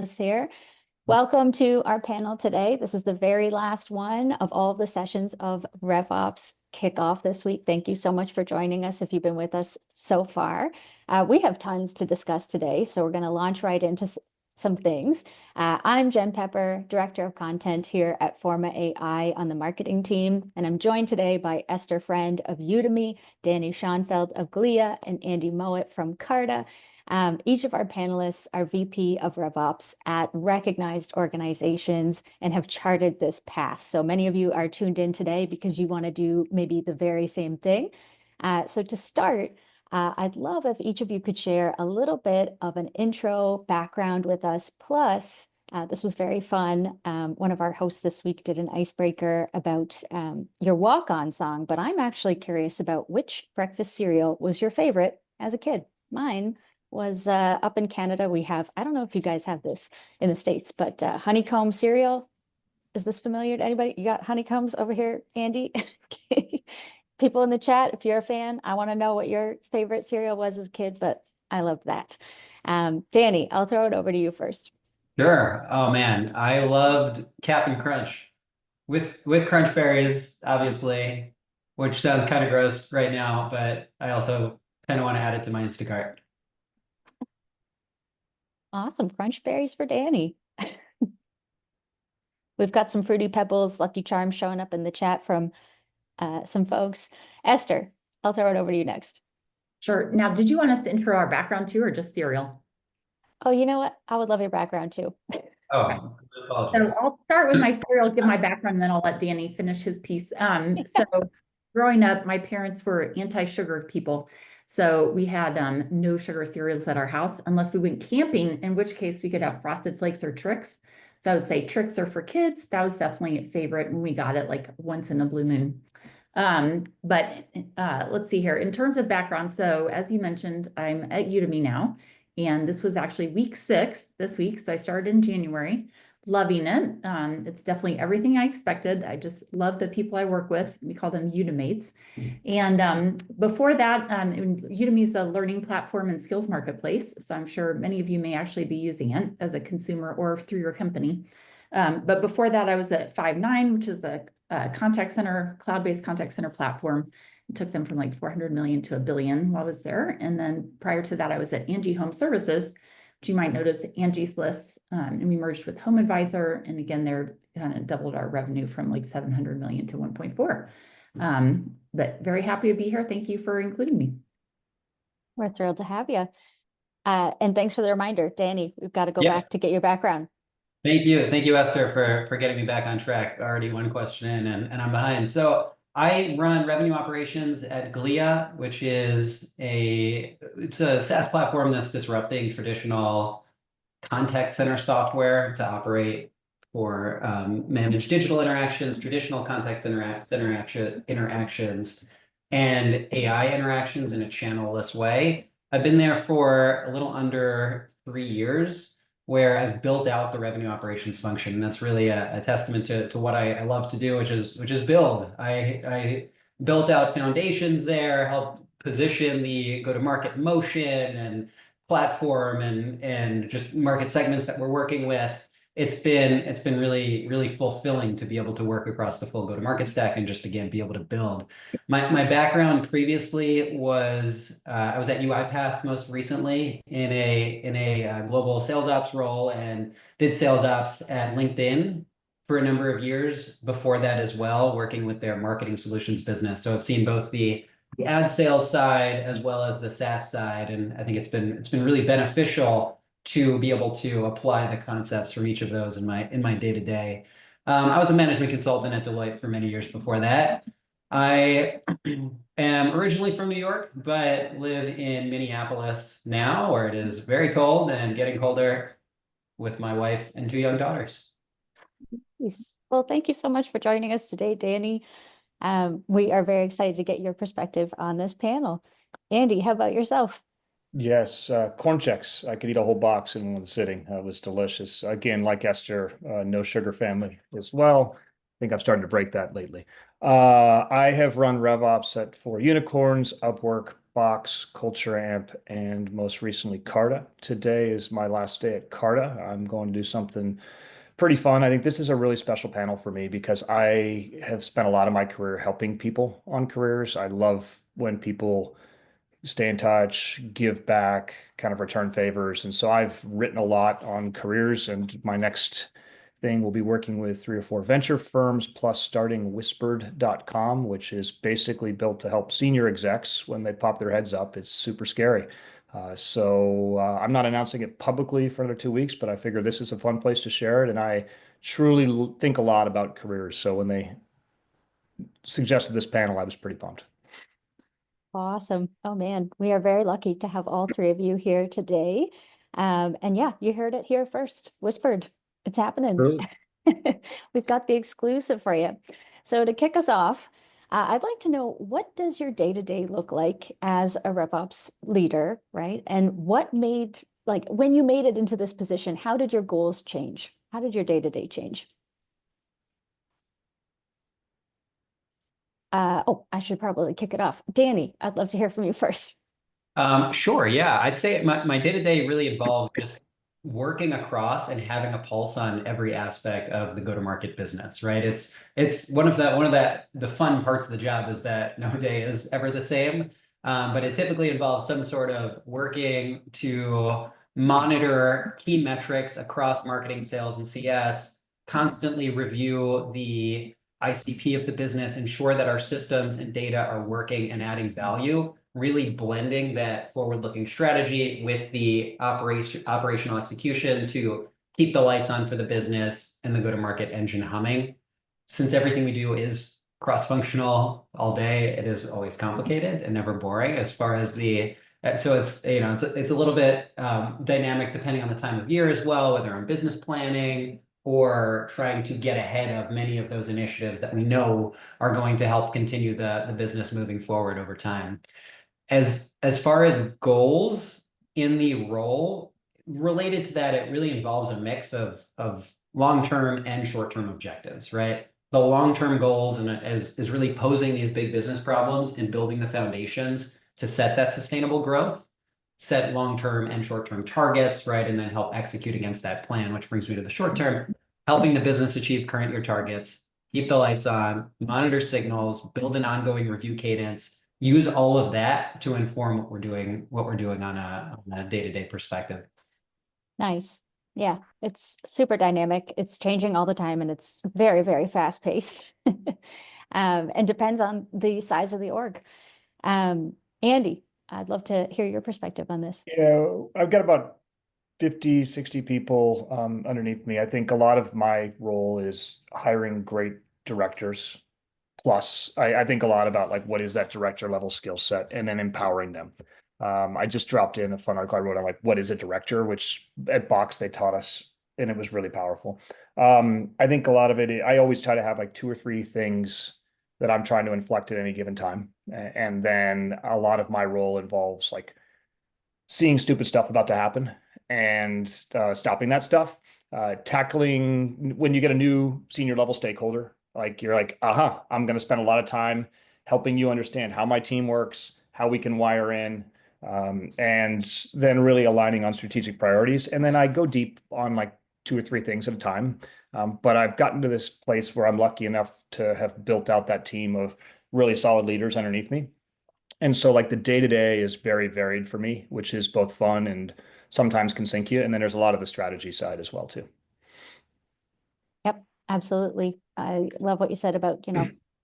Here. Welcome to our panel today. This is the very last one of all of the sessions of RevOps kickoff this week. Thank you so much for joining us if you've been with us so far. We have tons to discuss today, so we're going to launch right into some things. I'm Jen Pepper, Director of Content here at Forma AI on the marketing team, and I'm joined today by Esther Friend of Udemy, Danny Schoenfeld of Glia, and Andy Mowat from Carta. Each of our panelists are VP of RevOps at recognized organizations and have charted this path. So many of you are tuned in today because you want to do maybe the very same thing. So to start, I'd love if each of you could share a little bit of an intro background with us. Plus, this was very fun. One of our hosts this week did an icebreaker about your walk-on song, but I'm actually curious about which breakfast cereal was your favorite as a kid. Mine was up in Canada. We have, I don't know if you guys have this in the States, but honeycomb cereal. Is this familiar to anybody? You got honeycombs over here, Andy? People in the chat, if you're a fan, I want to know what your favorite cereal was as a kid, but I loved that. Danny, I'll throw it over to you first. Sure. Oh man, I loved Cap'n Crunch with Crunch Berries, obviously, which sounds kind of gross right now, but I also kind of want to add it to my Instacart. Awesome. Crunch berries for Danny. We've got some Fruity Pebbles, Lucky Charms showing up in the chat from some folks. Esther, I'll throw it over to you next. Sure. Now, did you want us to intro our background too, or just cereal? Oh, you know what? I would love your background too. Oh, So I'll start with my cereal, give my background, and then I'll let Danny finish his piece. So growing up, my parents were anti-sugar people. So we had no sugar cereals at our house unless we went camping, in which case we could have Frosted Flakes or Trix. So I would say Trix are for kids. That was definitely a favorite, and we got it like once in a blue moon. But let's see here. In terms of background, so as you mentioned, I'm at Udemy now, and this was actually week 6 this week. So I started in January. Loving it. It's definitely everything I expected. I just love the people I work with. We call them Udemates. And before that, Udemy is a learning platform and skills marketplace. So I'm sure many of you may actually be using it as a consumer or through your company. But before that, I was at Five9, which is a contact center, cloud-based contact center platform. It took them from like 400 million to $1 billion while I was there. And then prior to that, I was at Angie Home Services, which you might notice Angie's List, and we merged with Home Advisor. And again, they're kind of doubled our revenue from like 700 million to 1.4. But very happy to be here. Thank you for including me. We're thrilled to have you. And thanks for the reminder, Danny. We've got to go back to get your background. Thank you, Esther, for getting me back on track. Already one question in, and I'm behind. So I run revenue operations at Glia, which is it's a SaaS platform that's disrupting traditional contact center software to operate for manage digital interactions, traditional contact interactions, and AI interactions in a channel-less way. I've been there for a little under 3 years, where I've built out the revenue operations function. And that's really a testament to what I love to do, which is build. I built out foundations there, helped position the go-to-market motion and platform and just market segments that we're working with. It's been really fulfilling to be able to work across the full go-to-market stack and just again be able to build. My background previously was I was at UiPath most recently in a global sales ops role, and did sales ops at LinkedIn for a number of years before that as well, working with their marketing solutions business. So I've seen both the ad sales side as well as the SaaS side, and I think it's been really beneficial to be able to apply the concepts from each of those in my day-to-day. I was a management consultant at Deloitte for many years before that. I am originally from New York, but live in Minneapolis now, where it is very cold and getting colder, with my wife and 2 young daughters. Well, thank you so much for joining us today, Danny. We are very excited to get your perspective on this panel. Andy, how about yourself? Yes, corn checks. I could eat a whole box in one sitting. It was delicious. Again, like Esther, no sugar family as well. I think I've started to break that lately. I have run RevOps for unicorns, Upwork, Box, Culture Amp, and most recently Carta. Today is my last day at Carta. I'm going to do something pretty fun. I think this is a really special panel for me because I have spent a lot of my career helping people on careers. I love when people stay in touch, give back, kind of return favors. And so I've written a lot on careers, and my next thing will be working with 3 or 4 venture firms, plus starting whispered.com, which is basically built to help senior execs when they pop their heads up. It's super scary. I'm not announcing it publicly for another 2 weeks, but I figure this is a fun place to share it. And I truly think a lot about careers. So when they suggested this panel, I was pretty pumped. Awesome. Oh man, we are very lucky to have all 3 of you here today. And yeah, you heard it here first. Whispered. It's happening. Really? We've got the exclusive for you. So to kick us off, I'd like to know, what does your day-to-day look like as a RevOps leader, right? And what made, like, when you made it into this position, how did your goals change? How did your day-to-day change? I should probably kick it off. Danny, I'd love to hear from you first. Sure. Yeah. I'd say my day-to-day really involves just working across and having a pulse on every aspect of the go-to-market business, right? It's one of the fun parts of the job is that no day is ever the same. But it typically involves some sort of working to monitor key metrics across marketing, sales, and CS, constantly review the ICP of the business, ensure that our systems and data are working and adding value, really blending that forward-looking strategy with the operational execution to keep the lights on for the business and the go-to-market engine humming. Since everything we do is cross-functional all day, it is always complicated and never boring as far as the so it's it's a little bit dynamic depending on the time of year as well, whether I'm business planning or trying to get ahead of many of those initiatives that we know are going to help continue the business moving forward over time. As far as goals in the role, related to that, it really involves a mix of long-term and short-term objectives, right? The long-term goals is really posing these big business problems and building the foundations to set that sustainable growth, set long-term and short-term targets, right? And then help execute against that plan, which brings me to the short term, helping the business achieve current year targets, keep the lights on, monitor signals, build an ongoing review cadence, use all of that to inform what we're doing on a day-to-day perspective. Nice. Yeah, it's super dynamic. It's changing all the time, and it's very, very fast paced. And depends on the size of the org. Andy, I'd love to hear your perspective on this. Yeah, I've got about 50, 60 people underneath me. I think a lot of my role is hiring great directors. Plus, I think a lot about like what is that director level skill set, and then empowering them. I just dropped in a fun article I wrote on like what is a director, which at Box they taught us, and it was really powerful. I think a lot of it, I always try to have like 2 or 3 things that I'm trying to inflect at any given time. And then a lot of my role involves like seeing stupid stuff about to happen and stopping that stuff, tackling when you get a new senior level stakeholder, like you're like, I'm going to spend a lot of time helping you understand how my team works, how we can wire in, and then really aligning on strategic priorities. And then I go deep on like 2 or 3 things at a time. But I've gotten to this place where I'm lucky enough to have built out that team of really solid leaders underneath me. And so like the day-to-day is very varied for me, which is both fun and sometimes can sink you. And then there's a lot of the strategy side as well too. Yep, absolutely. I love what you said about,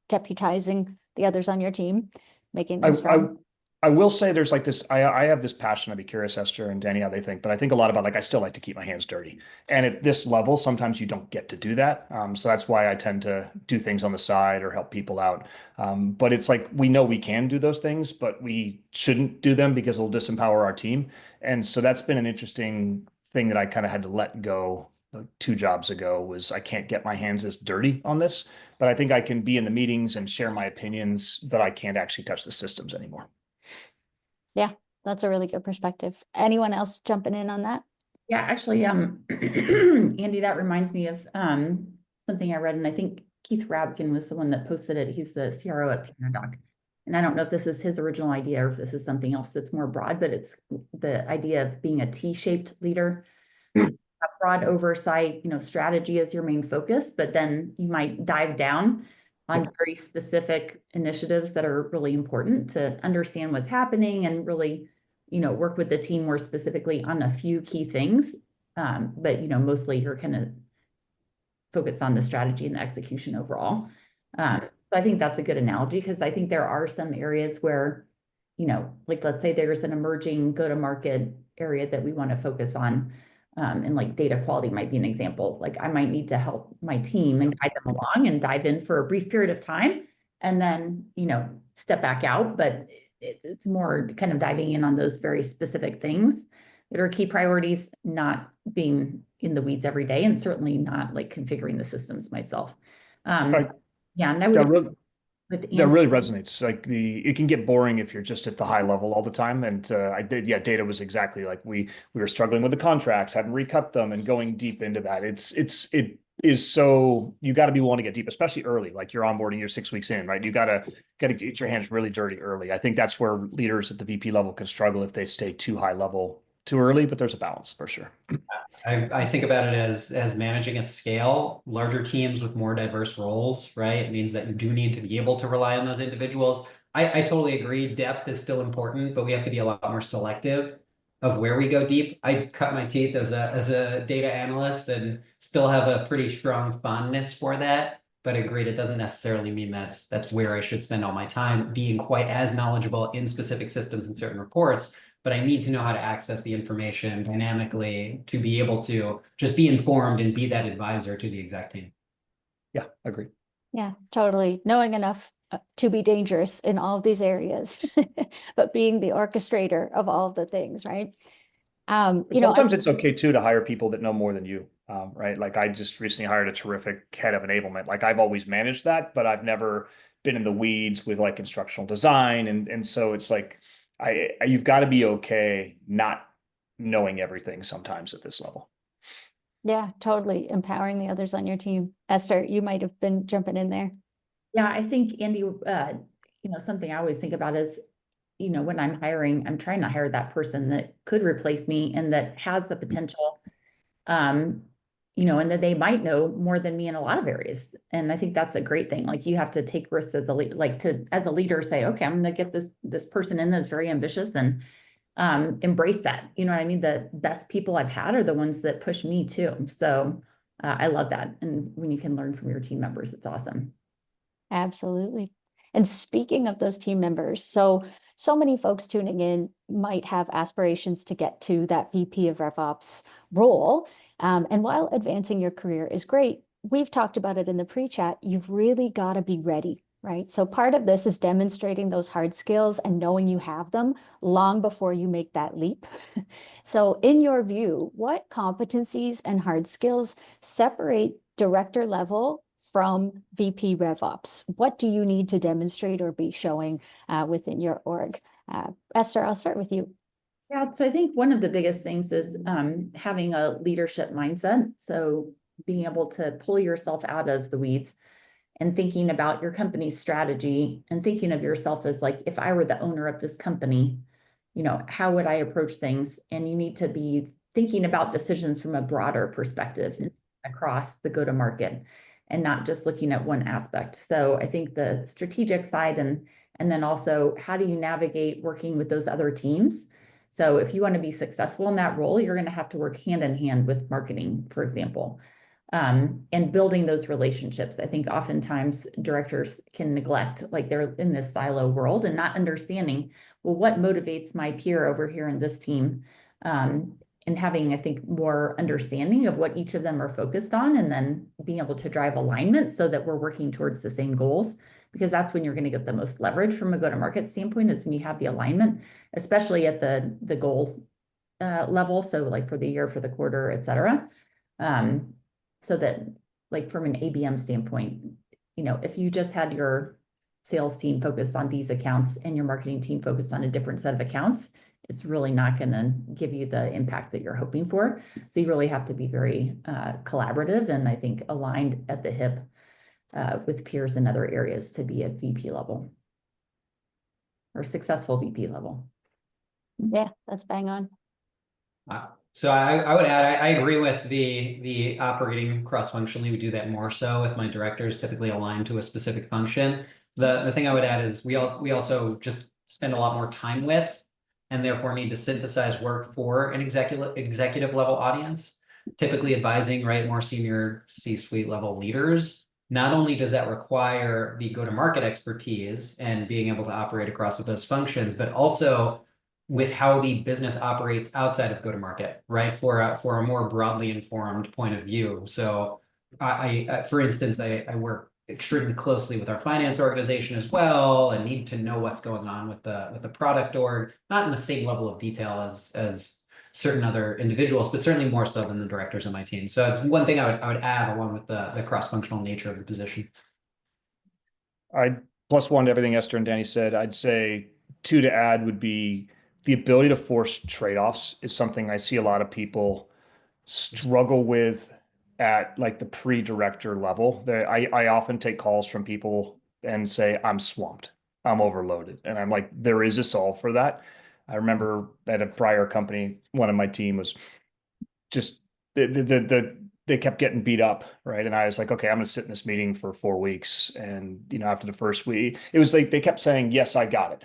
deputizing the others on your team, making them strong. I will say there's like this, I have this passion. I'd be curious, Esther and Danny, how they think, but I think a lot about like, I still like to keep my hands dirty. And at this level, sometimes you don't get to do that. So that's why I tend to do things on the side or help people out. But it's like, we know we can do those things, but we shouldn't do them because it'll disempower our team. And so that's been an interesting thing that I kind of had to let go 2 jobs ago, was I can't get my hands as dirty on this, but I think I can be in the meetings and share my opinions, but I can't actually touch the systems anymore. Yeah, that's a really good perspective. Anyone else jumping in on that? Yeah, actually, Andy, that reminds me of something I read, and I think Keith Rabkin was the one that posted it. He's the CRO at Panadoc. and I don't know if this is his original idea or if this is something else that's more broad, but it's the idea of being a T-shaped leader. A broad oversight, strategy is your main focus, but then you might dive down on very specific initiatives that are really important to understand what's happening and really, work with the team more specifically on a few key things. But, mostly you're kind of focused on the strategy and the execution overall. So I think that's a good analogy because I think there are some areas where, like let's say there's an emerging go-to-market area that we want to focus on. And like data quality might be an example. Like I might need to help my team and guide them along and dive in for a brief period of time and then, step back out. But it's more kind of diving in on those very specific things that are key priorities, not being in the weeds every day and certainly not like configuring the systems myself. Right. Yeah, and I would That really resonates. Like it can get boring if you're just at the high level all the time. And data was exactly like we were struggling with the contracts, having to recut them, and going deep into that. It is so you got to be willing to get deep, especially early. Like you're onboarding, you're 6 weeks in, right? You gotta get your hands really dirty early. I think that's where leaders at the VP level can struggle if they stay too high level too early. But there's a balance for sure. I think about it as managing at scale, larger teams with more diverse roles, right? It means that you do need to be able to rely on those individuals. I totally agree. Depth is still important, but we have to be a lot more selective of where we go deep. I cut my teeth as a data analyst and still have a pretty strong fondness for that. But agreed, it doesn't necessarily mean that's where I should spend all my time being quite as knowledgeable in specific systems and certain reports. But I need to know how to access the information dynamically to be able to just be informed and be that advisor to the exec team. Yeah, agree. Yeah, totally. Knowing enough to be dangerous in all of these areas, but being the orchestrator of all of the things, right? Sometimes it's okay too to hire people that know more than you, right? Like I just recently hired a terrific head of enablement. Like I've always managed that, but I've never been in the weeds with like instructional design, and so it's like you've got to be okay not knowing everything sometimes at this level. Yeah, totally. Empowering the others on your team. Esther, you might have been jumping in there. Yeah, I think Andy, something I always think about is, when I'm hiring, I'm trying to hire that person that could replace me and that has the potential, and that they might know more than me in a lot of areas. And I think that's a great thing. Like you have to take risks as a leader, say, okay, I'm going to get this person in that's very ambitious and embrace that. You know what I mean? The best people I've had are the ones that push me too. So I love that. And when you can learn from your team members, it's awesome. Absolutely. And speaking of those team members, so many folks tuning in might have aspirations to get to that VP of RevOps role. And while advancing your career is great, we've talked about it in the pre-chat, you've really got to be ready, right? So part of this is demonstrating those hard skills and knowing you have them long before you make that leap. So in your view, what competencies and hard skills separate director level from VP RevOps? What do you need to demonstrate or be showing within your org? Esther, I'll start with you. Yeah, so I think one of the biggest things is having a leadership mindset. So being able to pull yourself out of the weeds and thinking about your company's strategy and thinking of yourself as like, if I were the owner of this company, how would I approach things? And you need to be thinking about decisions from a broader perspective across the go-to-market and not just looking at one aspect. So I think the strategic side and then also how do you navigate working with those other teams? So if you want to be successful in that role, you're going to have to work hand in hand with marketing, for example, and building those relationships. I think oftentimes directors can neglect, like they're in this silo world and not understanding, well, what motivates my peer over here in this team? And having, I think, more understanding of what each of them are focused on, and then being able to drive alignment so that we're working towards the same goals, because that's when you're going to get the most leverage from a go-to-market standpoint, is when you have the alignment, especially at the goal level. So like for the year, for the quarter, et cetera. So that like from an ABM standpoint, if you just had your sales team focused on these accounts and your marketing team focused on a different set of accounts, it's really not going to give you the impact that you're hoping for. So you really have to be very collaborative and I think aligned at the hip with peers in other areas to be at VP level. or successful VP level. Yeah, that's bang on. So I would add, I agree with the operating cross-functionally. We do that more so with my directors, typically aligned to a specific function. The thing I would add is we also just spend a lot more time with, and therefore need to synthesize work for an executive level audience, typically advising, right, more senior C-suite level leaders. Not only does that require the go-to-market expertise and being able to operate across those functions, but also with how the business operates outside of go-to-market, right? For a more broadly informed point of view. So for instance, I work extremely closely with our finance organization as well, and need to know what's going on with the product org, not in the same level of detail as certain other individuals, but certainly more so than the directors on my team. So one thing I would add, along with the cross-functional nature of the position. I plus one to everything Esther and Danny said. I'd say two to add would be the ability to force trade-offs is something I see a lot of people struggle with at like the pre-director level. I often take calls from people and say, I'm swamped, I'm overloaded. And I'm like, there is a solve for that. I remember at a prior company, one of my team was just they kept getting beat up, right? And I was like, okay, I'm gonna sit in this meeting for 4 weeks. And after the first week, it was like they kept saying, yes, I got it.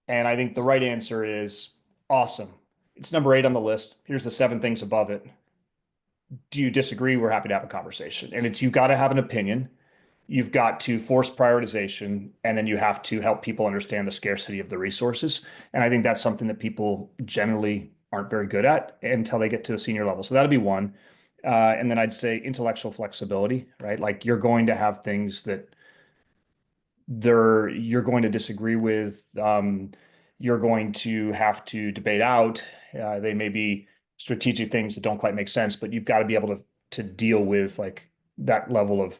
And I think the right answer is awesome. It's number 8 on the list. Here's the 7 things above it. Do you disagree? We're happy to have a conversation. And you've got to have an opinion. You've got to force prioritization, and then you have to help people understand the scarcity of the resources. And I think that's something that people generally aren't very good at until they get to a senior level. So that'd be one. And then I'd say intellectual flexibility, right? Like you're going to have things that you're going to disagree with. You're going to have to debate out. They may be strategic things that don't quite make sense, but you've got to be able to deal with like that level of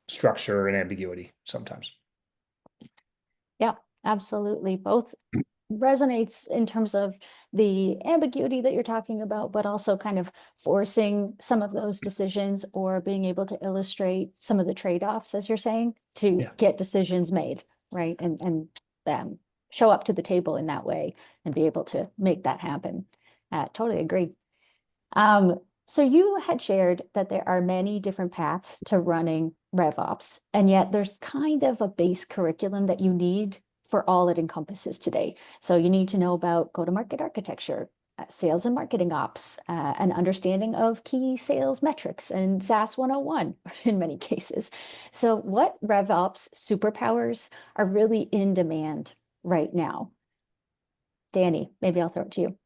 structure and ambiguity sometimes. Yeah, absolutely. Both resonates in terms of the ambiguity that you're talking about, but also kind of forcing some of those decisions or being able to illustrate some of the trade-offs, as you're saying, to get decisions made, right? And show up to the table in that way and be able to make that happen. Totally agree. So you had shared that there are many different paths to running RevOps, and yet there's kind of a base curriculum that you need for all it encompasses today. So you need to know about go-to-market architecture, sales and marketing ops, an understanding of key sales metrics and SaaS 101 in many cases. So what RevOps superpowers are really in demand right now? Danny, maybe I'll throw it to you.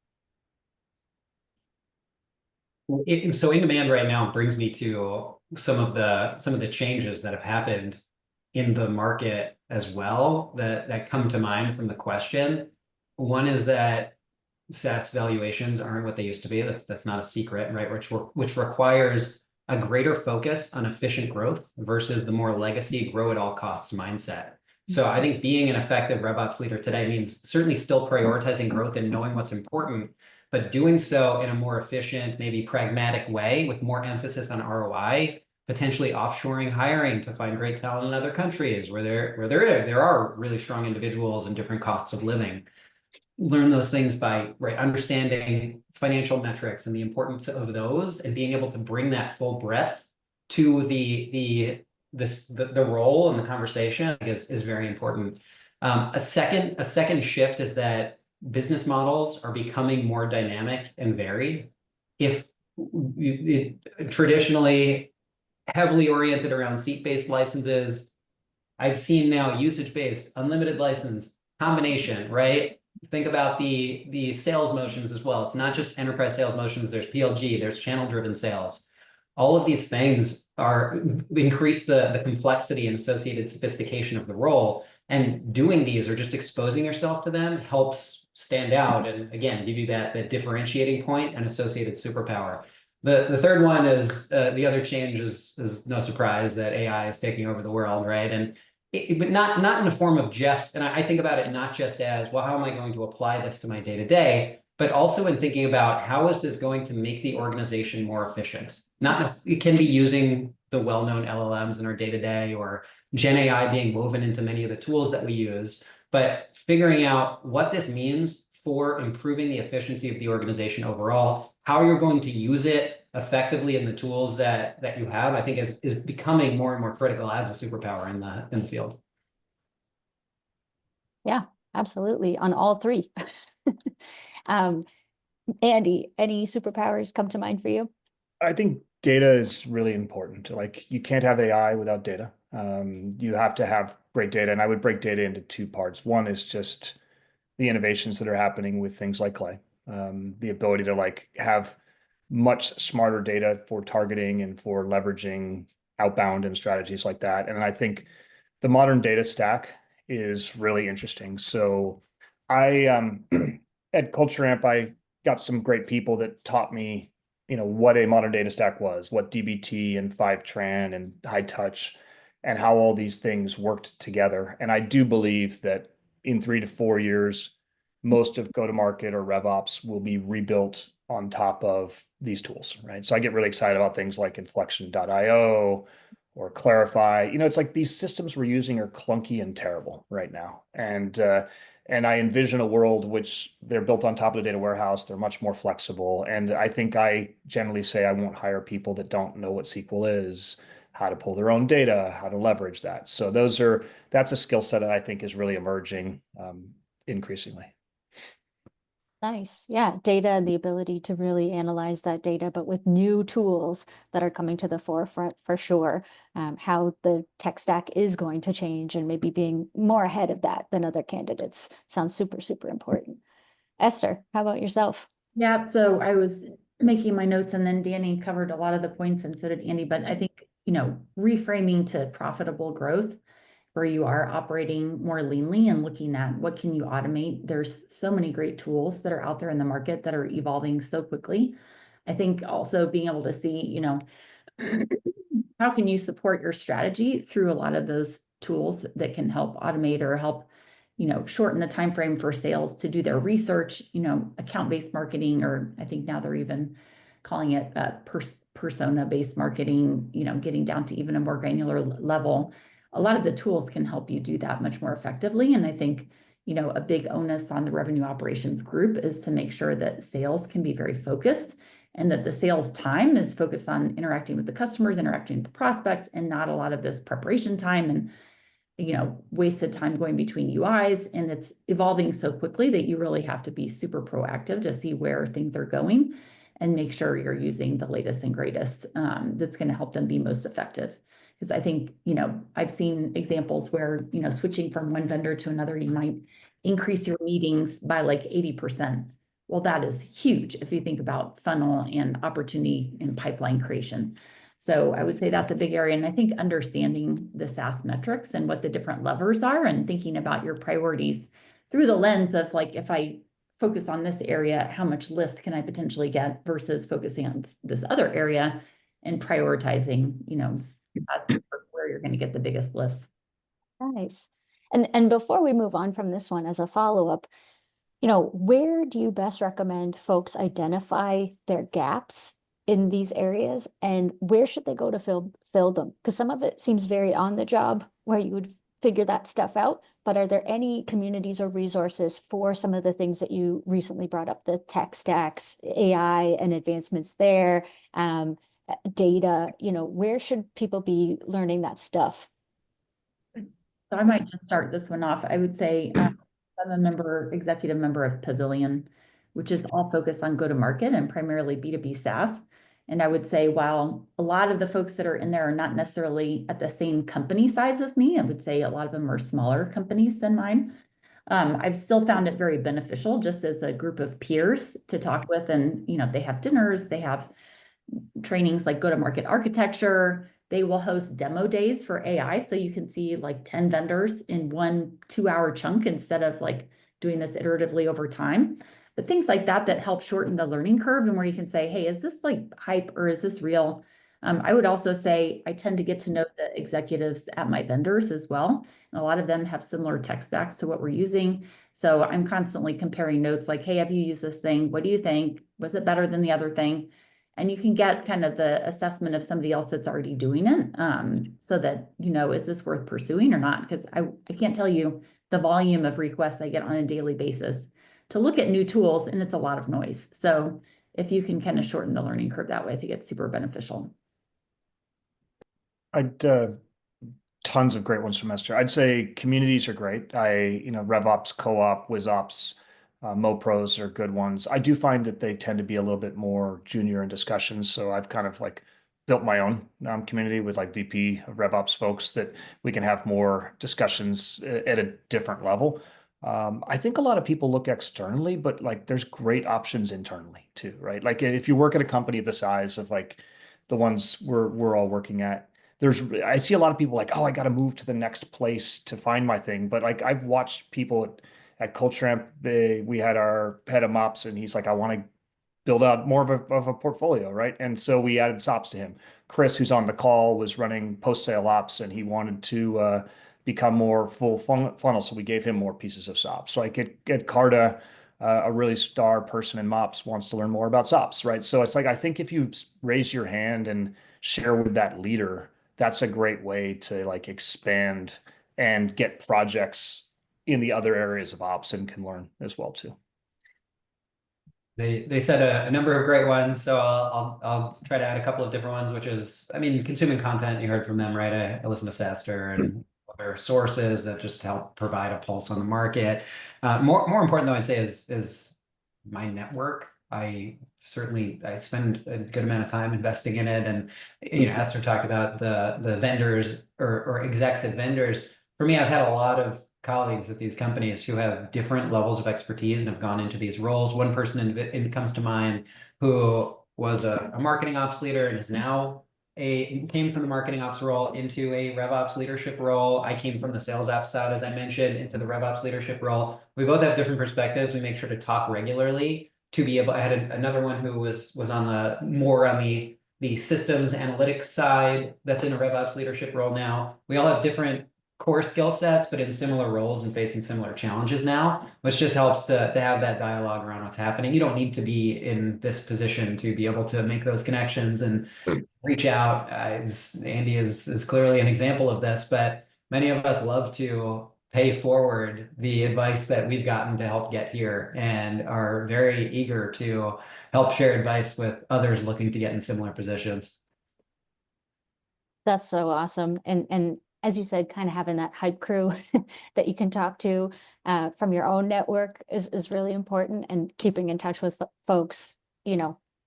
So in demand right now brings me to some of the changes that have happened in the market as well that come to mind from the question. One is that SaaS valuations aren't what they used to be. That's not a secret, right? Which requires a greater focus on efficient growth versus the more legacy grow at all costs mindset. So I think being an effective RevOps leader today means certainly still prioritizing growth and knowing what's important, but doing so in a more efficient, maybe pragmatic way with more emphasis on ROI, potentially offshoring hiring to find great talent in other countries where there are really strong individuals and different costs of living. Learn those things by understanding financial metrics and the importance of those, and being able to bring that full breadth to the role and the conversation is very important. A second shift is that business models are becoming more dynamic and varied. If traditionally heavily oriented around seat-based licenses, I've seen now usage-based, unlimited license, combination, right? Think about the sales motions as well. It's not just enterprise sales motions. There's PLG, there's channel-driven sales. All of these things increase the complexity and associated sophistication of the role. And doing these or just exposing yourself to them helps stand out and, again, give you that differentiating point and associated superpower. The third one is the other change is no surprise that AI is taking over the world, right? And but not in the form of just, and I think about it not just as, well, how am I going to apply this to my day-to-day, but also in thinking about how is this going to make the organization more efficient? It can be using the well-known LLMs in our day-to-day or Gen AI being woven into many of the tools that we use, but figuring out what this means for improving the efficiency of the organization overall, how you're going to use it effectively in the tools that you have, I think is becoming more and more critical as a superpower in the field. Yeah, absolutely. On all three. Andy, any superpowers come to mind for you? I think data is really important. Like you can't have AI without data. You have to have great data, and I would break data into two parts. One is just the innovations that are happening with things like Clay, the ability to like have much smarter data for targeting and for leveraging outbound and strategies like that. And I think the modern data stack is really interesting. So I at Culture Amp, I got some great people that taught me, what a modern data stack was, what DBT and Fivetran and High Touch, and how all these things worked together. And I do believe that in 3 to 4 years, most of go-to-market or RevOps will be rebuilt on top of these tools, right? So I get really excited about things like Inflection.io or Clarify. It's like these systems we're using are clunky and terrible right now. And I envision a world which they're built on top of the data warehouse. They're much more flexible. And I think I generally say I won't hire people that don't know what SQL is, how to pull their own data, how to leverage that. So that's a skill set that I think is really emerging increasingly. Nice. Yeah, data and the ability to really analyze that data, but with new tools that are coming to the forefront for sure. How the tech stack is going to change and maybe being more ahead of that than other candidates sounds super, super important. Esther, how about yourself? Yeah, so I was making my notes and then Danny covered a lot of the points and so did Andy, but I think, reframing to profitable growth where you are operating more leanly and looking at what can you automate. There's so many great tools that are out there in the market that are evolving so quickly. I think also being able to see, how can you support your strategy through a lot of those tools that can help automate or help, shorten the time frame for sales to do their research, account-based marketing, or I think now they're even calling it persona-based marketing, getting down to even a more granular level. A lot of the tools can help you do that much more effectively. And I think, a big onus on the revenue operations group is to make sure that sales can be very focused and that the sales time is focused on interacting with the customers, interacting with the prospects, and not a lot of this preparation time and, wasted time going between UIs. And it's evolving so quickly that you really have to be super proactive to see where things are going and make sure you're using the latest and greatest that's going to help them be most effective. Because I think, I've seen examples where, switching from one vendor to another, you might increase your meetings by like 80%. Well, that is huge if you think about funnel and opportunity and pipeline creation. So I would say that's a big area. And I think understanding the SaaS metrics and what the different levers are and thinking about your priorities through the lens of like, if I focus on this area, how much lift can I potentially get versus focusing on this other area and prioritizing, where you're going to get the biggest lifts. Nice. And before we move on from this one as a follow-up, where do you best recommend folks identify their gaps in these areas and where should they go to fill them? Because some of it seems very on the job where you would figure that stuff out, but are there any communities or resources for some of the things that you recently brought up, the tech stacks, AI and advancements there, data, where should people be learning that stuff? So I might just start this one off. I would say I'm a executive member of Pavilion, which is all focused on go-to-market and primarily B2B SaaS. And I would say, while a lot of the folks that are in there are not necessarily at the same company size as me, I would say a lot of them are smaller companies than mine. I've still found it very beneficial just as a group of peers to talk with. And, they have dinners, they have trainings like go-to-market architecture. They will host demo days for AI. So you can see like 10 vendors in 1 2-hour chunk instead of like doing this iteratively over time. But things like that help shorten the learning curve and where you can say, hey, is this like hype or is this real? I would also say I tend to get to know the executives at my vendors as well. And a lot of them have similar tech stacks to what we're using. So I'm constantly comparing notes like, hey, have you used this thing? What do you think? Was it better than the other thing? And you can get kind of the assessment of somebody else that's already doing it so that, is this worth pursuing or not? Because I can't tell you the volume of requests I get on a daily basis to look at new tools, and it's a lot of noise. So if you can kind of shorten the learning curve that way, I think it's super beneficial. I'd tons of great ones from Esther. I'd say communities are great. RevOps, Co-op, WizOps, MoPros are good ones. I do find that they tend to be a little bit more junior in discussions. So I've kind of like built my own community with like VP of RevOps folks that we can have more discussions at a different level. I think a lot of people look externally, but like there's great options internally too, right? Like if you work at a company of the size of like the ones we're all working at, I see a lot of people like, oh, I got to move to the next place to find my thing. But like I've watched people at Culture Amp, we had our head of MOPS and he's like, I want to build out more of a portfolio, right? And so we added SOPs to him. Chris, who's on the call, was running post-sale ops and he wanted to become more full funnel. So we gave him more pieces of SOPs. So like at Carta, a really star person in MOPS wants to learn more about SOPs, right? So it's like, I think if you raise your hand and share with that leader, that's a great way to like expand and get projects in the other areas of ops and can learn as well too. They said a number of great ones, so I'll try to add a couple of different ones, which is, I mean, consuming content. You heard from them, right? I listen to Sester and other sources that just help provide a pulse on the market. More important though, I'd say is my network. I spend a good amount of time investing in it, and Esther talked about the vendors or execs at vendors. For me, I've had a lot of colleagues at these companies who have different levels of expertise and have gone into these roles. One person comes to mind who was a marketing ops leader and is now came from the marketing ops role into a RevOps leadership role. I came from the sales ops side, as I mentioned, into the RevOps leadership role. We both have different perspectives. We make sure to talk regularly to be able. I had another one who was on the systems analytics side that's in a RevOps leadership role now. We all have different core skill sets, but in similar roles and facing similar challenges now, which just helps to have that dialogue around what's happening. You don't need to be in this position to be able to make those connections and reach out. Andy is clearly an example of this, but many of us love to pay forward the advice that we've gotten to help get here and are very eager to help share advice with others looking to get in similar positions. That's so awesome. And as you said, kind of having that hype crew that you can talk to from your own network is really important, and keeping in touch with folks,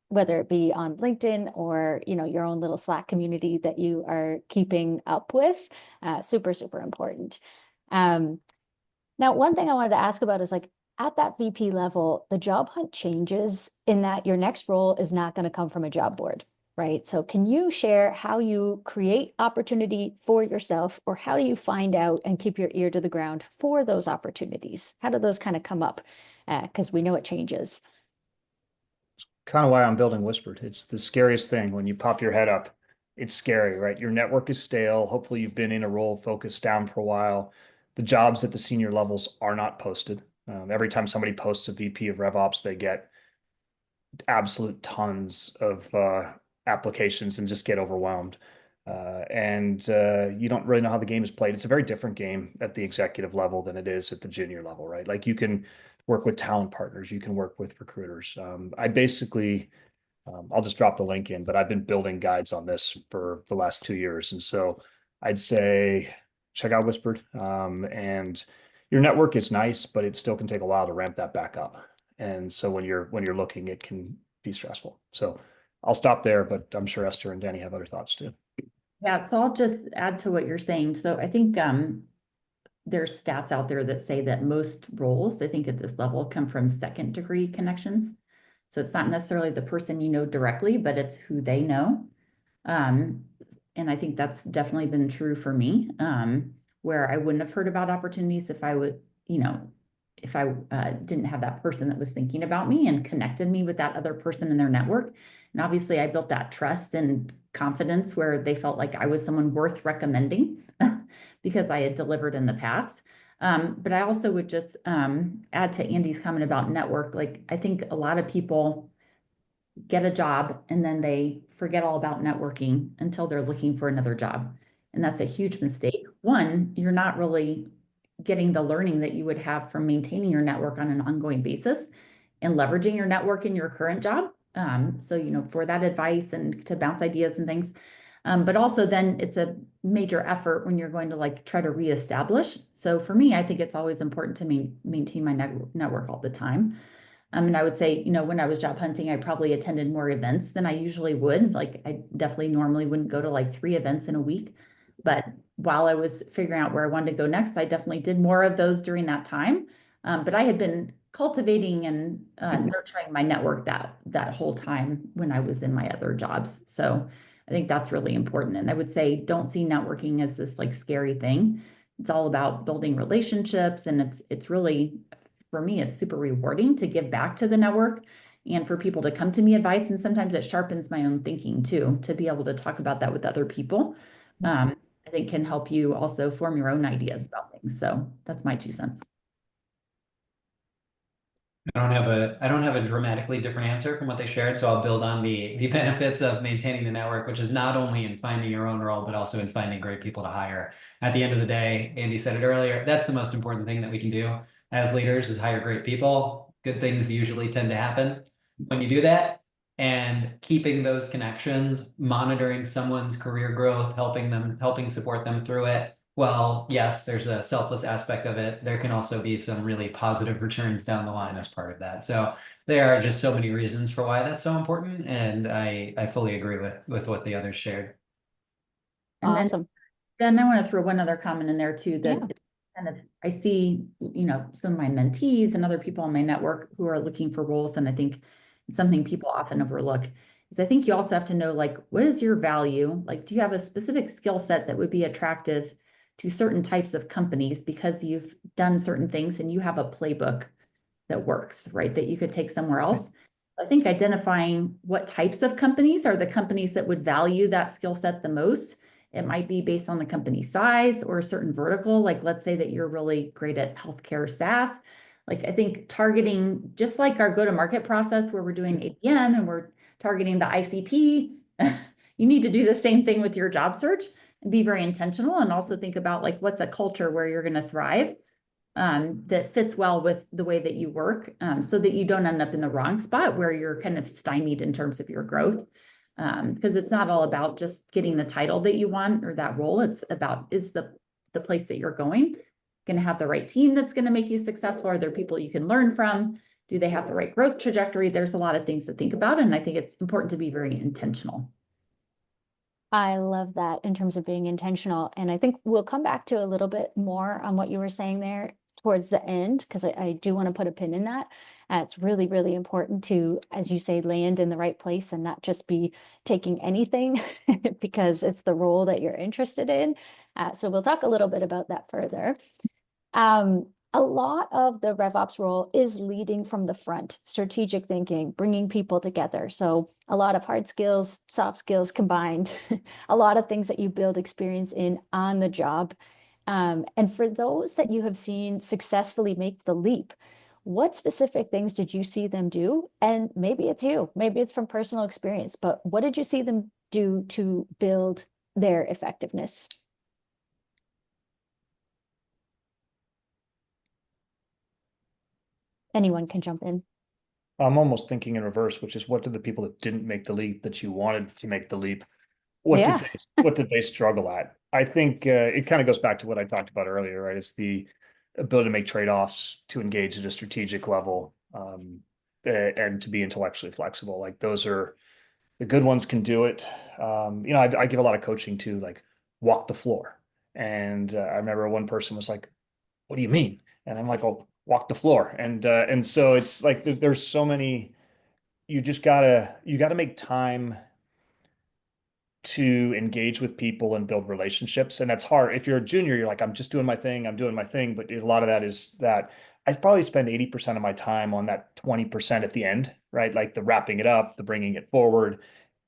whether it be on LinkedIn or, your own little Slack community that you are keeping up with, super, super important. Now, one thing I wanted to ask about is like at that VP level, the job hunt changes in that your next role is not going to come from a job board. Right. So can you share how you create opportunity for yourself, or how do you find out and keep your ear to the ground for those opportunities? How do those kind of come up? Because we know it changes. Kind of why I'm building Whispered. It's the scariest thing when you pop your head up. It's scary, right? Your network is stale. Hopefully you've been in a role focused down for a while. The jobs at the senior levels are not posted. Every time somebody posts a VP of RevOps, they get absolute tons of applications and just get overwhelmed. You don't really know how the game is played. It's a very different game at the executive level than it is at the junior level, right? Like you can work with talent partners, you can work with recruiters. I'll just drop the link in, but I've been building guides on this for the last 2 years. And so I'd say check out Whispered. And your network is nice, but it still can take a while to ramp that back up. And so when you're looking, it can be stressful. So I'll stop there, but I'm sure Esther and Danny have other thoughts too. Yeah, so I'll just add to what you're saying. So I think there's stats out there that say that most roles, I think at this level, come from second degree connections. So it's not necessarily the person you know directly, but it's who they know. And I think that's definitely been true for me, where I wouldn't have heard about opportunities if I would, if I didn't have that person that was thinking about me and connected me with that other person in their network. And obviously I built that trust and confidence where they felt like I was someone worth recommending because I had delivered in the past. But I also would just add to Andy's comment about network. Like I think a lot of people get a job and then they forget all about networking until they're looking for another job. And that's a huge mistake. One, you're not really getting the learning that you would have from maintaining your network on an ongoing basis and leveraging your network in your current job. So, you know, for that advice and to bounce ideas and things. But also then it's a major effort when you're going to like try to reestablish. So for me, I think it's always important to maintain my network all the time. And I would say, you know, when I was job hunting, I probably attended more events than I usually would. Like I definitely normally wouldn't go to like 3 events in a week. But while I was figuring out where I wanted to go next, I definitely did more of those during that time. But I had been cultivating and nurturing my network that whole time when I was in my other jobs. So I think that's really important. And I would say, don't see networking as this like scary thing. It's all about building relationships, and it's really, for me, it's super rewarding to give back to the network and for people to come to me advice. And sometimes it sharpens my own thinking too, to be able to talk about that with other people. I think can help you also form your own ideas about things. So that's my 2 cents. I don't have a dramatically different answer from what they shared, so I'll build on the benefits of maintaining the network, which is not only in finding your own role, but also in finding great people to hire. At the end of the day, Andy said it earlier, that's the most important thing that we can do as leaders is hire great people. Good things usually tend to happen when you do that. And keeping those connections, monitoring someone's career growth, helping support them through it. Well, yes, there's a selfless aspect of it. There can also be some really positive returns down the line as part of that. So there are just so many reasons for why that's so important. And I fully agree with what the others shared. And Awesome. then I want to throw one other comment in there too, that Yeah. kind of, I see, you know, some of my mentees and other people on my network who are looking for roles. And I think it's something people often overlook is I think you also have to know, like, what is your value? Like, do you have a specific skill set that would be attractive to certain types of companies because you've done certain things and you have a playbook that works, right? That you could take somewhere else. I think identifying what types of companies are the companies that would value that skill set the most. It might be based on the company size or a certain vertical. Like, let's say that you're really great at healthcare SaaS. Like, I think targeting, just like our go-to-market process where we're doing ABM and we're targeting the ICP, you need to do the same thing with your job search and be very intentional, and also think about like what's a culture where you're going to thrive that fits well with the way that you work, so that you don't end up in the wrong spot where you're kind of stymied in terms of your growth. Because it's not all about just getting the title that you want or that role. It's about, is the place that you're going to have the right team that's going to make you successful? Are there people you can learn from? Do they have the right growth trajectory? There's a lot of things to think about, and I think it's important to be very intentional. I love that in terms of being intentional. And I think we'll come back to a little bit more on what you were saying there towards the end, because I do want to put a pin in that. It's really, really important to, as you say, land in the right place and not just be taking anything because it's the role that you're interested in. So we'll talk a little bit about that further. A lot of the RevOps role is leading from the front, strategic thinking, bringing people together. So a lot of hard skills, soft skills combined, a lot of things that you build experience in on the job. And for those that you have seen successfully make the leap, what specific things did you see them do? And maybe it's you, maybe it's from personal experience, but what did you see them do to build their effectiveness? Anyone can jump in. I'm almost thinking in reverse, which is what did the people that didn't make the leap that you wanted to make the leap, what Yeah. did they struggle at? I think it kind of goes back to what I talked about earlier, right? It's the ability to make trade-offs, to engage at a strategic level, and to be intellectually flexible. Like those are the good ones can do it. You know, I give a lot of coaching to like walk the floor. And I remember one person was like, "What do you mean?" And I'm like, "Oh, walk the floor." And so it's like there's so many. You gotta make time to engage with people and build relationships, and that's hard. If you're a junior, you're like, "I'm just doing my thing. I'm doing my thing." But a lot of that is that I probably spend 80% of my time on that 20% at the end, right? Like the wrapping it up, the bringing it forward,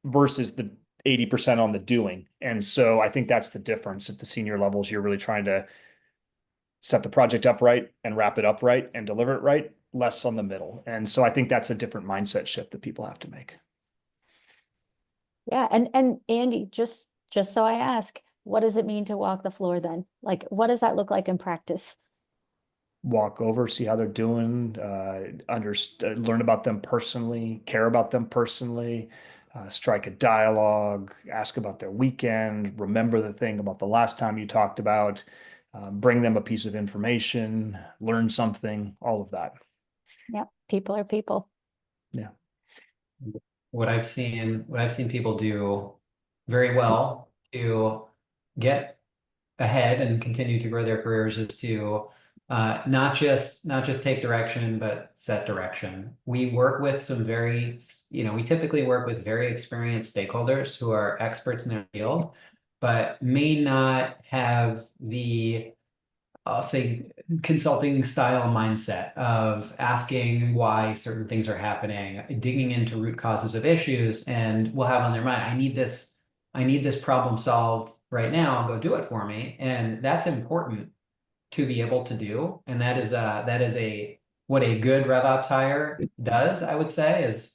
versus the 80% on the doing. And so I think that's the difference at the senior levels. You're really trying to set the project up right and wrap it up right and deliver it right, less on the middle. And so I think that's a different mindset shift that people have to make. Yeah, and Andy, just so I ask, what does it mean to walk the floor then? Like, what does that look like in practice? walk over, see how they're doing, learn about them personally, care about them personally, strike a dialogue, ask about their weekend, remember the thing about the last time you talked about, bring them a piece of information, learn something, all of that. Yep. People are people. Yeah. What I've seen people do very well to get ahead and continue to grow their careers is to not just take direction, but set direction. We work with some we typically work with very experienced stakeholders who are experts in their field, but may not have the, I'll say, consulting style mindset of asking why certain things are happening, digging into root causes of issues, and will have on their mind, I need this problem solved right now, go do it for me. And that's important to be able to do. And that is what a good RevOps hire does, I would say, is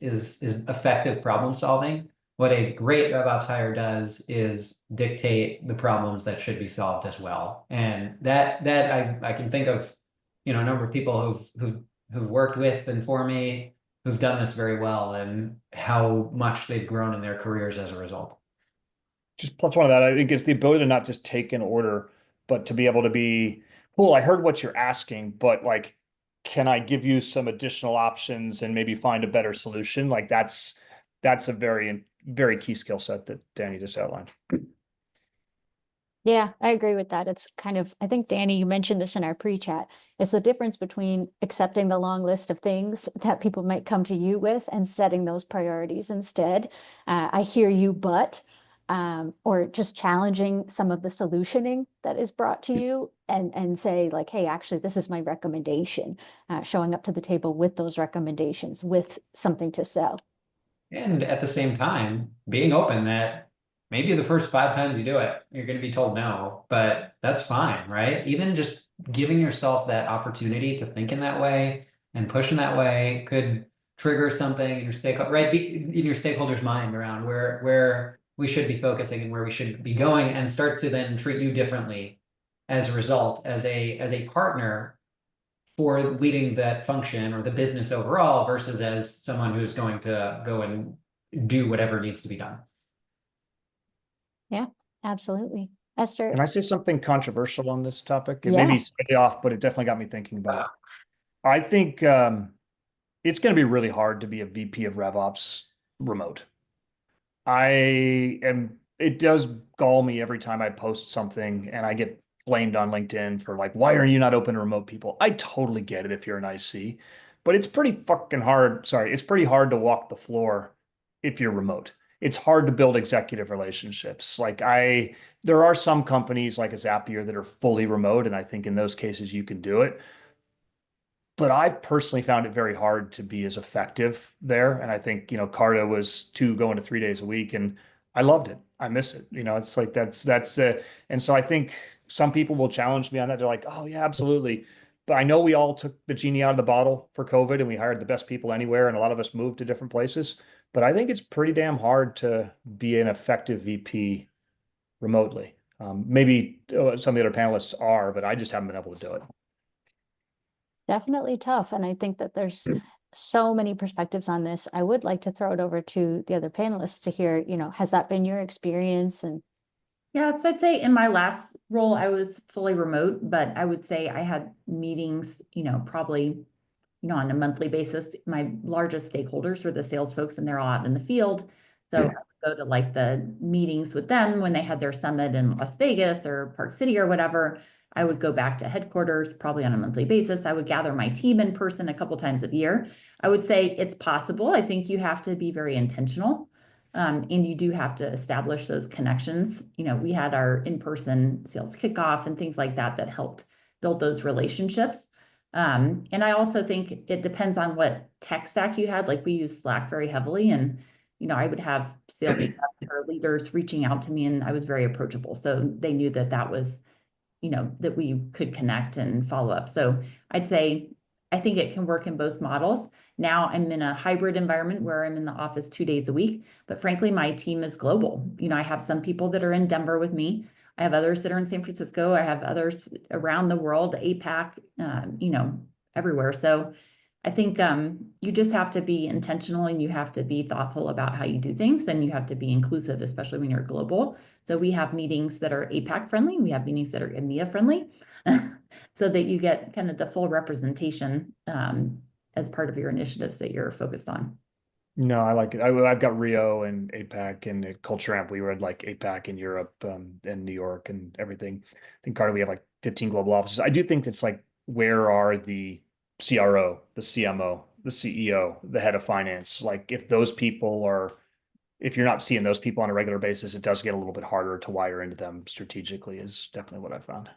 effective problem solving. What a great RevOps hire does is dictate the problems that should be solved as well. And that I can think of, a number of people who've worked with and for me who've done this very well, and how much they've grown in their careers as a result. Just plus one of that, I think it's the ability to not just take an order, but to be able to be, cool, I heard what you're asking, but like, can I give you some additional options and maybe find a better solution? Like that's a very, very key skill set that Danny just outlined. Yeah, I agree with that. It's kind of, I think, Danny, you mentioned this in our pre-chat. It's the difference between accepting the long list of things that people might come to you with and setting those priorities instead. I hear you, but, or just challenging some of the solutioning that is brought to you and say like, hey, actually, this is my recommendation, showing up to the table with those recommendations, with something to sell. And at the same time, being open that maybe the first 5 times you do it, you're going to be told no, but that's fine, right? Even just giving yourself that opportunity to think in that way and push in that way could trigger something in your in your stakeholder's mind around where we should be focusing and where we should be going, and start to then treat you differently as a result, as a partner for leading that function or the business overall, versus as someone who's going to go and do whatever needs to be done. Yeah, absolutely. Esther. Can I say something controversial on this topic? It may Yeah. be slightly off, but it definitely got me thinking about it. I think it's going to be really hard to be a VP of RevOps remote. It does gall me every time I post something and I get blamed on LinkedIn for like, why are you not open to remote people? I totally get it if you're an IC, but it's pretty fucking hard. Sorry, it's pretty hard to walk the floor if you're remote. It's hard to build executive relationships. There are some companies like a Zapier that are fully remote, and I think in those cases you can do it. But I've personally found it very hard to be as effective there. And I think, Carta was going to 3 days a week, and I loved it. I miss it. It's like and so I think some people will challenge me on that. They're like, oh yeah, absolutely. But I know we all took the genie out of the bottle for COVID and we hired the best people anywhere. And a lot of us moved to different places. But I think it's pretty damn hard to be an effective VP remotely. Maybe some of the other panelists are, but I just haven't been able to do it. Definitely tough. And I think that there's so many perspectives on this. I would like to throw it over to the other panelists to hear, has that been your experience? And yeah, so I'd say in my last role, I was fully remote, but I would say I had meetings, probably, on a monthly basis. My largest stakeholders were the sales folks, and they're all out in the field. So I would go to like the meetings with them when they had their summit in Las Vegas or Park City or whatever. I would go back to headquarters probably on a monthly basis. I would gather my team in person a couple times a year. I would say it's possible. I think you have to be very intentional. And you do have to establish those connections. We had our in-person sales kickoff and things like that helped build those relationships. And I also think it depends on what tech stack you had. Like we use Slack very heavily, and I would have sales or leaders reaching out to me, and I was very approachable. So they knew that was, that we could connect and follow up. So I'd say I think it can work in both models. Now I'm in a hybrid environment where I'm in the office 2 days a week, but frankly, my team is global. I have some people that are in Denver with me. I have others that are in San Francisco. I have others around the world, APAC, you know, everywhere. So I think you just have to be intentional and you have to be thoughtful about how you do things. Then you have to be inclusive, especially when you're global. So we have meetings that are APAC friendly. We have meetings that are EMEA friendly so that you get kind of the full representation as part of your initiatives that you're focused on. No, I like it. I've got Rio and APAC, and at Culture Amp, we were at like APAC in Europe, and New York and everything. I think, Carter, we have like 15 global offices. I do think it's like, where are the CRO, the CMO, the CEO, the head of finance? Like, if you're not seeing those people on a regular basis, it does get a little bit harder to wire into them strategically, is definitely what I found.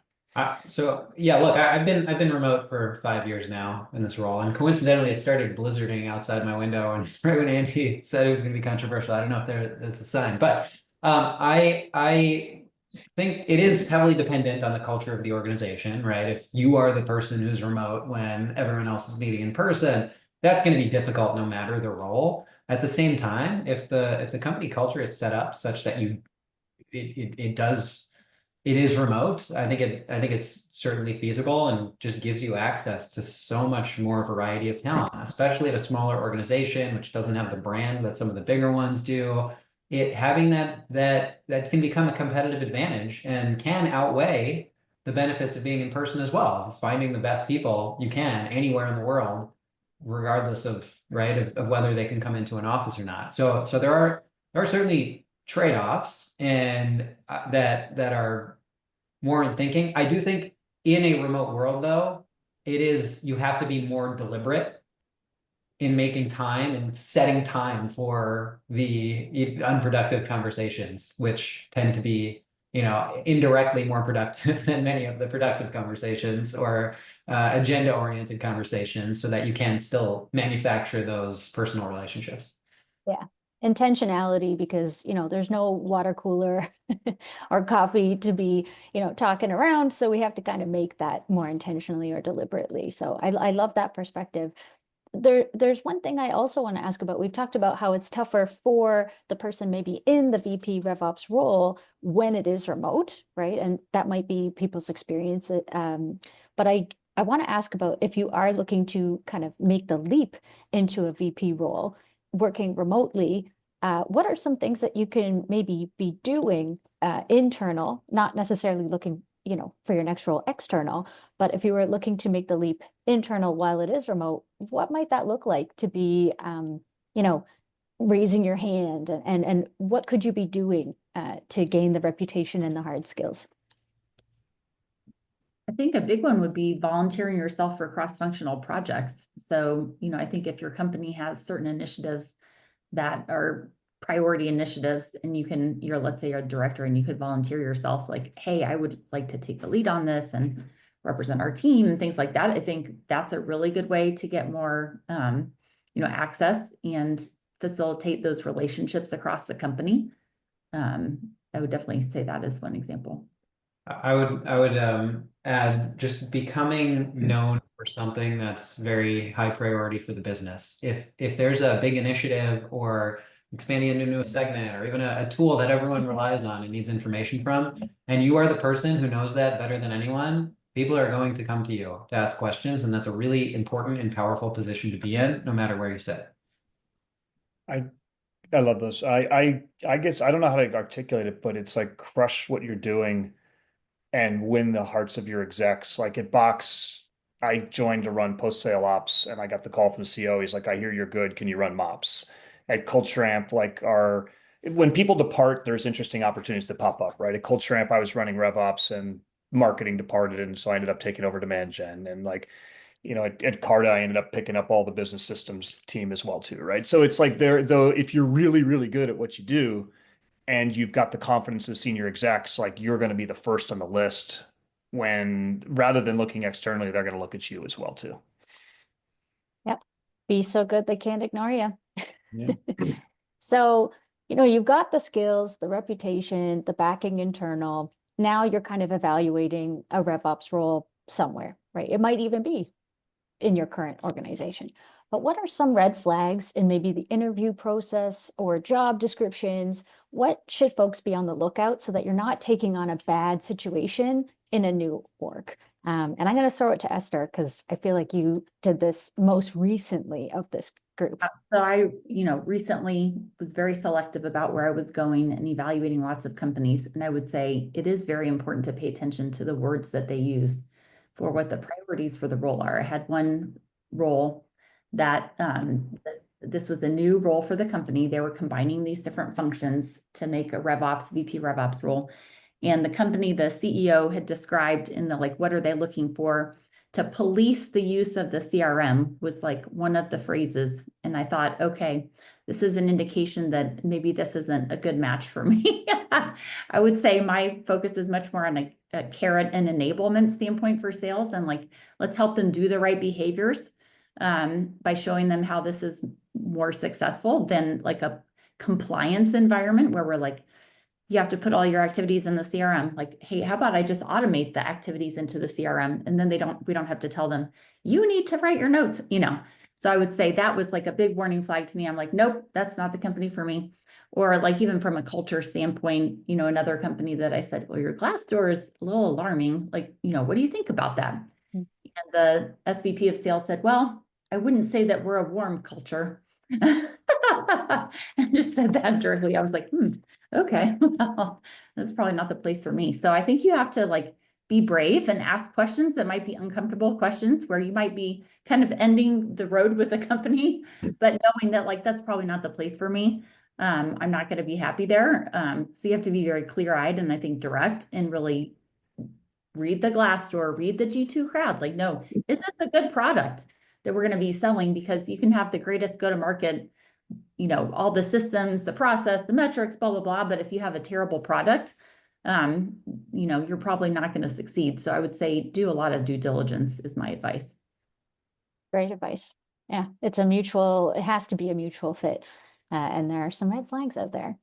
So yeah, look, I've been remote for 5 years now in this role, and coincidentally, it started blizzarding outside my window, and right when Andy said it was going to be controversial, I don't know if that's a sign, but I think it is heavily dependent on the culture of the organization, right? If you are the person who's remote when everyone else is meeting in person, that's going to be difficult no matter the role. At the same time, if the company culture is set up such that it is remote. I think it's certainly feasible and just gives you access to so much more variety of talent, especially at a smaller organization, which doesn't have the brand that some of the bigger ones do. It having that can become a competitive advantage and can outweigh the benefits of being in person as well. Finding the best people you can anywhere in the world, regardless of whether they can come into an office or not. So there are certainly trade-offs and that are more in thinking. I do think in a remote world, though, you have to be more deliberate in making time and setting time for the unproductive conversations, which tend to be, indirectly more productive than many of the productive conversations or agenda-oriented conversations, so that you can still manufacture those personal relationships. Yeah. Intentionality, because there's no water cooler or coffee to be talking around, so we have to kind of make that more intentionally or deliberately. So I love that perspective. There's one thing I also want to ask about. We've talked about how it's tougher for the person maybe in the VP RevOps role when it is remote, right? And that might be people's experience. But I want to ask about, if you are looking to kind of make the leap into a VP role, working remotely, what are some things that you can maybe be doing internal, not necessarily looking, for your next role external, but if you were looking to make the leap internal while it is remote, what might that look like to be, raising your hand, and what could you be doing to gain the reputation and the hard skills? I think a big one would be volunteering yourself for cross-functional projects. So, I think if your company has certain initiatives that are priority initiatives, and let's say you're a director and you could volunteer yourself, like, hey, I would like to take the lead on this and represent our team and things like that. I think that's a really good way to get more, access and facilitate those relationships across the company. I would definitely say that is one example. I would add just becoming known for something that's very high priority for the business. If there's a big initiative or expanding into a new segment, or even a tool that everyone relies on and needs information from, and you are the person who knows that better than anyone, people are going to come to you to ask questions, and that's a really important and powerful position to be in, no matter where you sit. I love those. I guess I don't know how to articulate it, but it's like, crush what you're doing and win the hearts of your execs. Like at Box, I joined to run post-sale ops, and I got the call from the CEO. He's like, I hear you're good. Can you run MOPS? At Culture Amp, when people depart, there's interesting opportunities that pop up, right? At Culture Amp, I was running RevOps, and marketing departed, and so I ended up taking over demand gen. And at Carta, I ended up picking up all the business systems team as well too, right? So it's like, though, if you're really, really good at what you do, and you've got the confidence of the senior execs, like, you're going to be the first on the list, when rather than looking externally, they're going to look at you as well too. Yep. Be so good they can't ignore you. Yeah. So, you've got the skills, the reputation, the backing internal. Now you're kind of evaluating a RevOps role somewhere, right? It might even be in your current organization. but what are some red flags in maybe the interview process or job descriptions? What should folks be on the lookout so that you're not taking on a bad situation in a new org? And I'm going to throw it to Esther because I feel like you did this most recently of this group. So I, recently was very selective about where I was going and evaluating lots of companies. And I would say it is very important to pay attention to the words that they use for what the priorities for the role are. I had one role that this was a new role for the company. They were combining these different functions to make a RevOps, VP RevOps role. And the company, the CEO had described in the what are they looking for? To police the use of the CRM was one of the phrases. And I thought, okay, this is an indication that maybe this isn't a good match for me. I would say my focus is much more on a carrot and enablement standpoint for sales. And let's help them do the right behaviors by showing them how this is more successful than a compliance environment where we're you have to put all your activities in the CRM. Hey, how about I just automate the activities into the CRM? And then we don't have to tell them, you need to write your notes, So I would say that was a big warning flag to me. I'm nope, that's not the company for me. Or even from a culture standpoint, another company that I said, well, your Glassdoor is a little alarming. What do you think about that? And the SVP of sales said, well, I wouldn't say that we're a warm culture. And just said that directly. I was okay, well, that's probably not the place for me. So I think you have to be brave and ask questions that might be uncomfortable questions where you might be kind of ending the road with a company, but knowing that that's probably not the place for me. I'm not going to be happy there. So you have to be very clear-eyed and I think direct and really read the Glassdoor, read the G2 crowd. No, is this a good product that we're going to be selling? Because you can have the greatest go-to-market, all the systems, the process, the metrics, blah, blah, blah. But if you have a terrible product, you're probably not going to succeed. So I would say do a lot of due diligence is my advice. Great advice. Yeah, it has to be a mutual fit. And there are some red flags out there.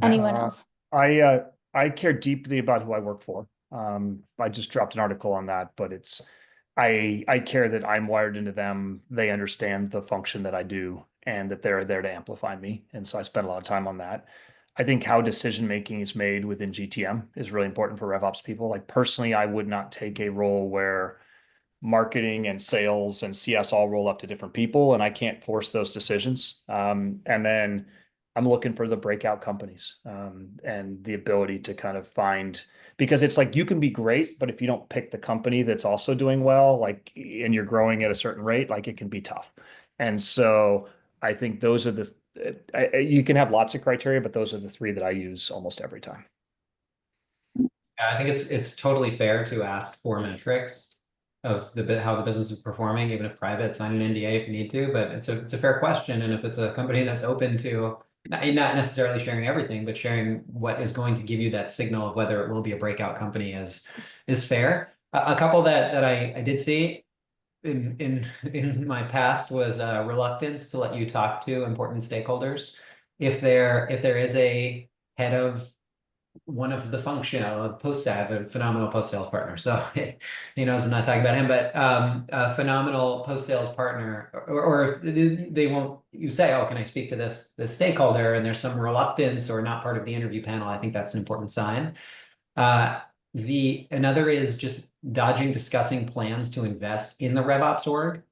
Anyone else? I care deeply about who I work for. I just dropped an article on that, but I care that I'm wired into them. They understand the function that I do and that they're there to amplify me. And so I spend a lot of time on that. I think how decision making is made within GTM is really important for RevOps people. Personally, I would not take a role where marketing and sales and CS all roll up to different people, and I can't force those decisions. And then I'm looking for the breakout companies and the ability to kind of find, because it's you can be great, but if you don't pick the company that's also doing well, and you're growing at a certain rate, it can be tough. And so I think those are you can have lots of criteria, but those are the three that I use almost every time. I think it's totally fair to ask for metrics of how the business is performing, even if private, sign an NDA if you need to, but it's a fair question. And if it's a company that's open to not necessarily sharing everything, but sharing what is going to give you that signal of whether it will be a breakout company is fair. A couple that I did see in my past was reluctance to let you talk to important stakeholders. If there is a head of one of the function, I have a phenomenal post-sales partner. So he knows I'm not talking about him, but a phenomenal post-sales partner, or they won't, you say, oh, can I speak to this stakeholder? And there's some reluctance or not part of the interview panel. I think that's an important sign. Another is just dodging discussing plans to invest in the RevOps org.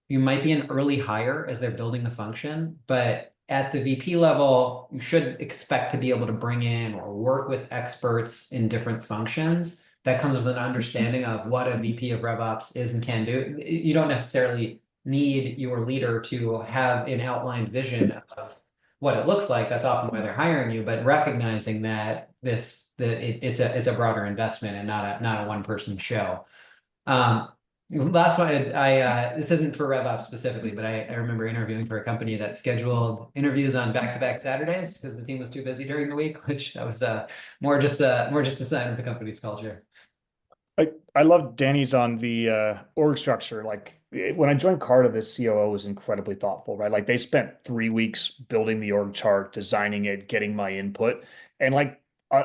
You might be an early hire as they're building the function, but at the VP level, you should expect to be able to bring in or work with experts in different functions. That comes with an understanding of what a VP of RevOps is and can do. You don't necessarily need your leader to have an outlined vision of what it looks like. That's often why they're hiring you, but recognizing that it's a broader investment and not a one-person show. Last one, this isn't for RevOps specifically, but I remember interviewing for a company that scheduled interviews on back-to-back Saturdays because the team was too busy during the week, which was more just a sign of the company's culture. I love Danny's on the org structure. When I joined Carta, the COO was incredibly thoughtful, right? They spent 3 weeks building the org chart, designing it, getting my input. And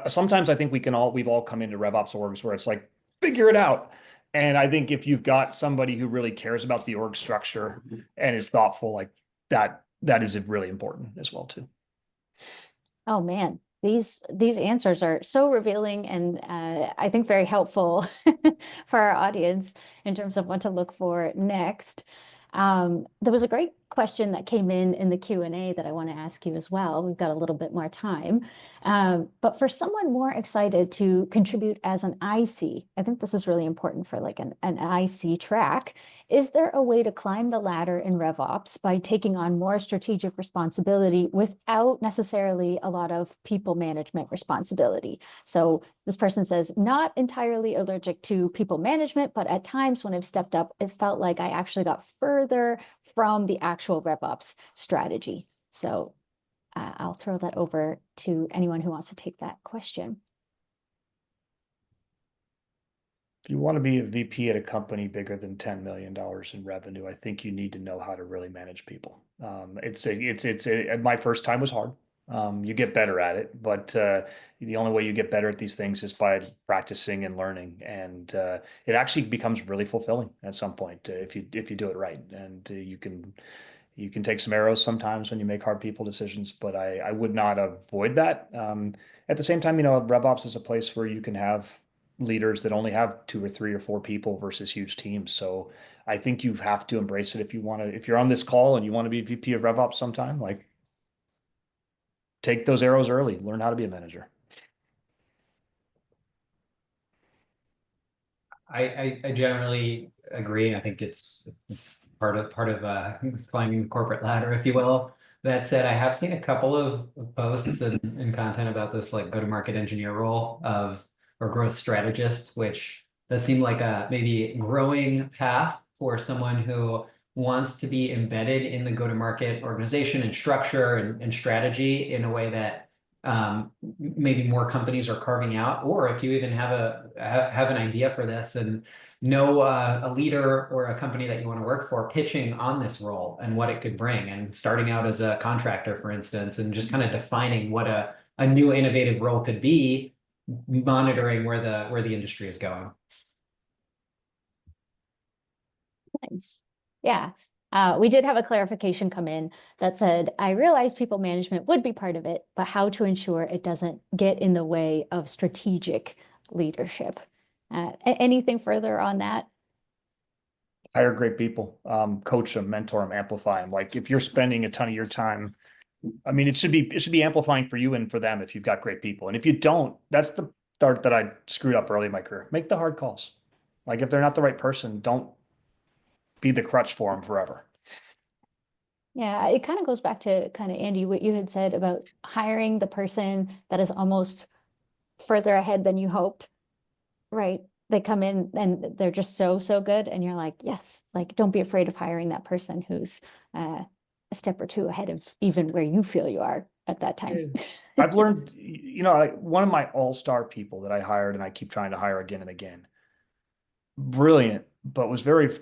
sometimes I think we've all come into RevOps orgs where it's figure it out. And I think if you've got somebody who really cares about the org structure and is thoughtful, like that is really important as well too. Oh man, these answers are so revealing and I think very helpful for our audience in terms of what to look for next. There was a great question that came in the Q&A that I want to ask you as well. We've got a little bit more time. But for someone more excited to contribute as an IC, I think this is really important for like an IC track. Is there a way to climb the ladder in RevOps by taking on more strategic responsibility without necessarily a lot of people management responsibility? So this person says, not entirely allergic to people management, but at times when I've stepped up, it felt like I actually got further from the actual RevOps strategy. So I'll throw that over to anyone who wants to take that question. If you want to be a VP at a company bigger than $10 million in revenue, I think you need to know how to really manage people. My first time was hard. You get better at it, but the only way you get better at these things is by practicing and learning. And it actually becomes really fulfilling at some point if you do it right. And you can take some arrows sometimes when you make hard people decisions, but I would not avoid that. At the same time, RevOps is a place where you can have leaders that only have 2 or 3 or 4 people versus huge teams. So I think you have to embrace it if you're on this call and you want to be VP of RevOps sometime, like take those arrows early, learn how to be a manager. I generally agree. I think it's part of climbing the corporate ladder, if you will. That said, I have seen a couple of posts and content about this like go-to-market engineer role or growth strategist, which does seem like a maybe growing path for someone who wants to be embedded in the go-to-market organization and structure and strategy in a way that maybe more companies are carving out, or if you even have an idea for this and know a leader or a company that you want to work for pitching on this role and what it could bring, and starting out as a contractor, for instance, and just kind of defining what a new innovative role could be, monitoring where the industry is going. Nice. Yeah. We did have a clarification come in that said, I realized people management would be part of it, but how to ensure it doesn't get in the way of strategic leadership. Anything further on that? Hire great people, coach them, mentor them, amplify them. Like if you're spending a ton of your time, I mean, it should be amplifying for you and for them if you've got great people. And if you don't, that's the start that I screwed up early in my career. Make the hard calls. Like if they're not the right person, don't be the crutch for them forever. Yeah, it kind of goes back to kind of Andy, what you had said about hiring the person that is almost further ahead than you hoped, right? They come in and they're just so good. And you're like, yes, like don't be afraid of hiring that person who's a step or two ahead of even where you feel you are at that time. I've learned, one of my all-star people that I hired and I keep trying to hire again and again, brilliant, but was very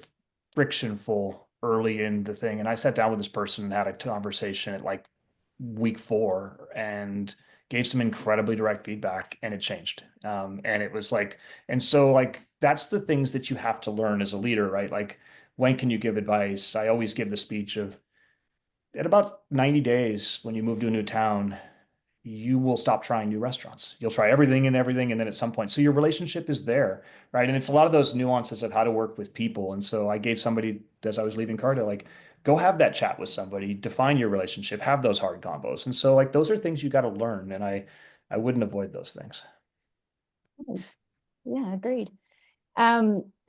frictionful early in the thing. And I sat down with this person and had a conversation at like week 4 and gave some incredibly direct feedback, and it changed. And it was like, and so like, that's the things that you have to learn as a leader, right? Like, when can you give advice? I always give the speech of, at about 90 days, when you move to a new town, you will stop trying new restaurants. You'll try everything. And then at some point, so your relationship is there, right? And it's a lot of those nuances of how to work with people. And so I gave somebody, as I was leaving Carta, like, go have that chat with somebody, define your relationship, have those hard combos. And so like, those are things you got to learn. And I wouldn't avoid those things. Yeah, agreed.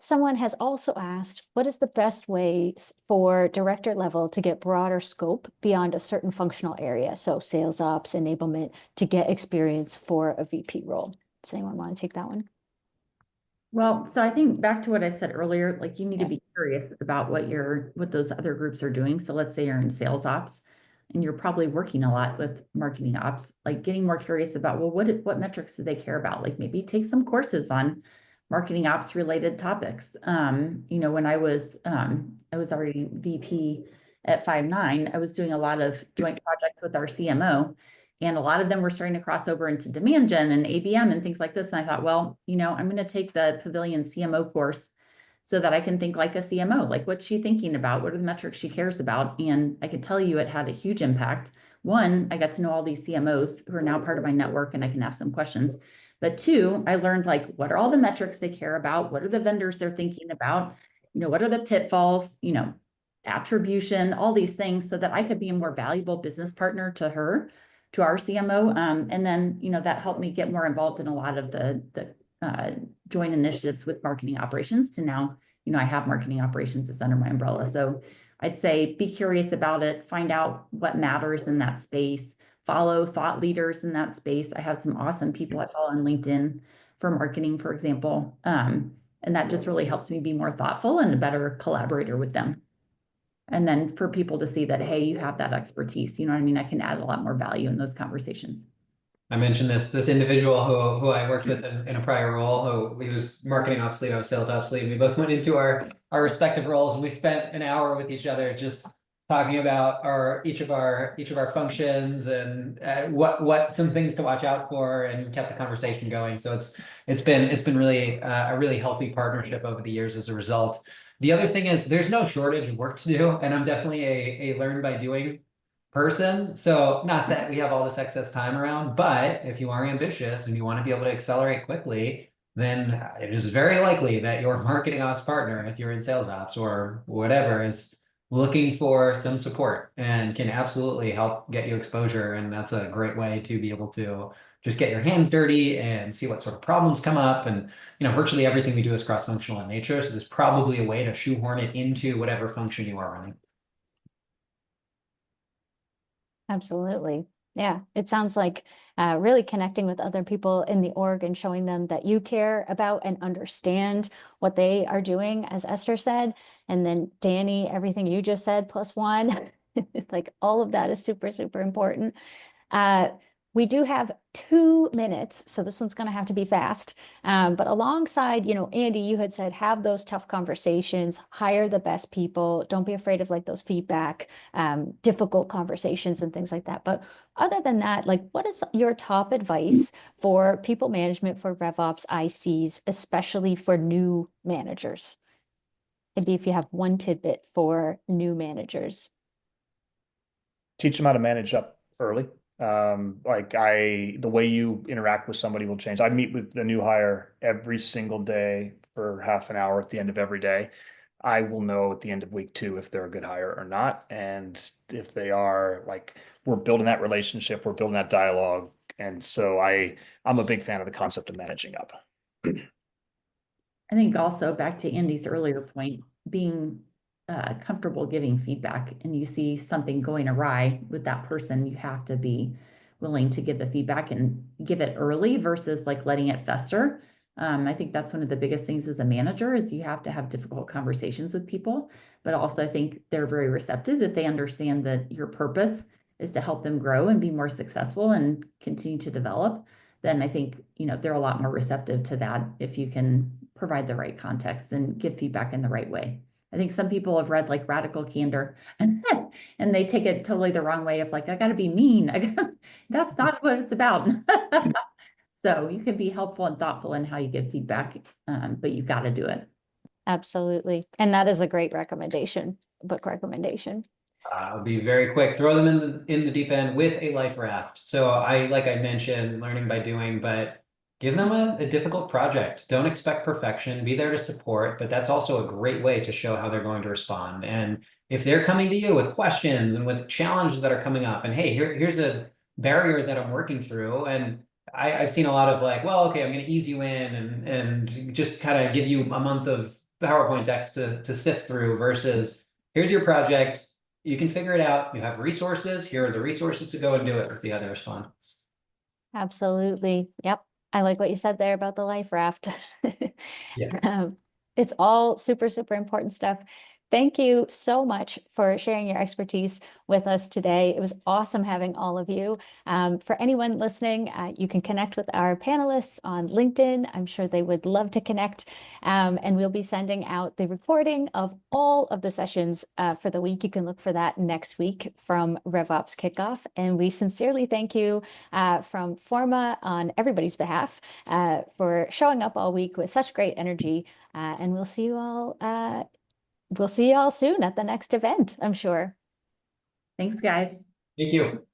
Someone has also asked, what is the best way for director level to get broader scope beyond a certain functional area? So sales ops, enablement, to get experience for a VP role. Does anyone want to take that one? Well, so I think back to what I said earlier, like you need to be curious about what those other groups are doing. So let's say you're in sales ops and you're probably working a lot with marketing ops, like getting more curious about, well, what metrics do they care about? Like maybe take some courses on marketing ops related topics. When I was already VP at Five9, I was doing a lot of joint projects with our CMO. And a lot of them were starting to cross over into demand gen and ABM and things like this. And I thought, well, I'm going to take the Pavilion CMO course so that I can think like a CMO, like what's she thinking about? What are the metrics she cares about? And I can tell you it had a huge impact. One, I got to know all these CMOs who are now part of my network and I can ask them questions. But two, I learned like, what are all the metrics they care about? What are the vendors they're thinking about? What are the pitfalls, attribution, all these things so that I could be a more valuable business partner to her, to our CMO. And then, that helped me get more involved in a lot of the joint initiatives with marketing operations to now, I have marketing operations is under my umbrella. So I'd say be curious about it, find out what matters in that space, follow thought leaders in that space. I have some awesome people I follow on LinkedIn for marketing, for example. And that just really helps me be more thoughtful and a better collaborator with them. And then for people to see that, hey, you have that expertise, you know what I mean? I can add a lot more value in those conversations. I mentioned this individual who I worked with in a prior role, who he was marketing ops lead, I was sales ops lead. We both went into our respective roles, and we spent an hour with each other just talking about each of our functions and what some things to watch out for, and kept the conversation going. So it's been really a really healthy partnership over the years as a result. The other thing is there's no shortage of work to do, and I'm definitely a learn by doing person. So not that we have all this excess time around, but if you are ambitious and you want to be able to accelerate quickly, then it is very likely that your marketing ops partner, if you're in sales ops or whatever, is looking for some support and can absolutely help get you exposure. And that's a great way to be able to just get your hands dirty and see what sort of problems come up. And virtually everything we do is cross-functional in nature. So there's probably a way to shoehorn it into whatever function you are running. Absolutely. Yeah, it sounds like really connecting with other people in the org and showing them that you care about and understand what they are doing, as Esther said. And then Danny, everything you just said, +1, like all of that is super, super important. We do have 2 minutes, so this one's going to have to be fast. But alongside, Andy, you had said, have those tough conversations, hire the best people. Don't be afraid of like those feedback, difficult conversations and things like that. But other than that, like, what is your top advice for people management, for RevOps ICs, especially for new managers? Maybe if you have one tidbit for new managers. Teach them how to manage up early. The way you interact with somebody will change. I meet with the new hire every single day for half an hour at the end of every day. I will know at the end of week 2 if they're a good hire or not. And if they are, like, we're building that relationship, we're building that dialogue. And so I'm a big fan of the concept of managing up. I think also back to Andy's earlier point, being comfortable giving feedback, and you see something going awry with that person, you have to be willing to give the feedback and give it early versus like letting it fester. I think that's one of the biggest things as a manager is you have to have difficult conversations with people, but also I think they're very receptive if they understand that your purpose is to help them grow and be more successful and continue to develop. Then I think, they're a lot more receptive to that if you can provide the right context and give feedback in the right way. I think some people have read like Radical Candor and they take it totally the wrong way of like, I got to be mean. That's not what it's about. So you can be helpful and thoughtful in how you give feedback, but you've got to do it. Absolutely. And that is a great recommendation, book recommendation. I'll be very quick. Throw them in the deep end with a life raft. So like I mentioned, learning by doing, but give them a difficult project. Don't expect perfection. Be there to support, but that's also a great way to show how they're going to respond. And if they're coming to you with questions and with challenges that are coming up, and hey, here's a barrier that I'm working through, and I've seen a lot of like, well, okay, I'm going to ease you in and just kind of give you a month of PowerPoint decks to sift through versus here's your project. You can figure it out. You have resources. Here are the resources to go and do it. Let's see how they respond. Absolutely. Yep. I like what you said there about the life raft. Yes. It's all super, super important stuff. Thank you so much for sharing your expertise with us today. It was awesome having all of you. For anyone listening, you can connect with our panelists on LinkedIn. I'm sure they would love to connect. And we'll be sending out the recording of all of the sessions for the week. You can look for that next week from RevOps Kickoff. And we sincerely thank you from Forma on everybody's behalf for showing up all week with such great energy. And we'll see you all. We'll see you all soon at the next event, I'm sure. Thanks, guys. Thank you.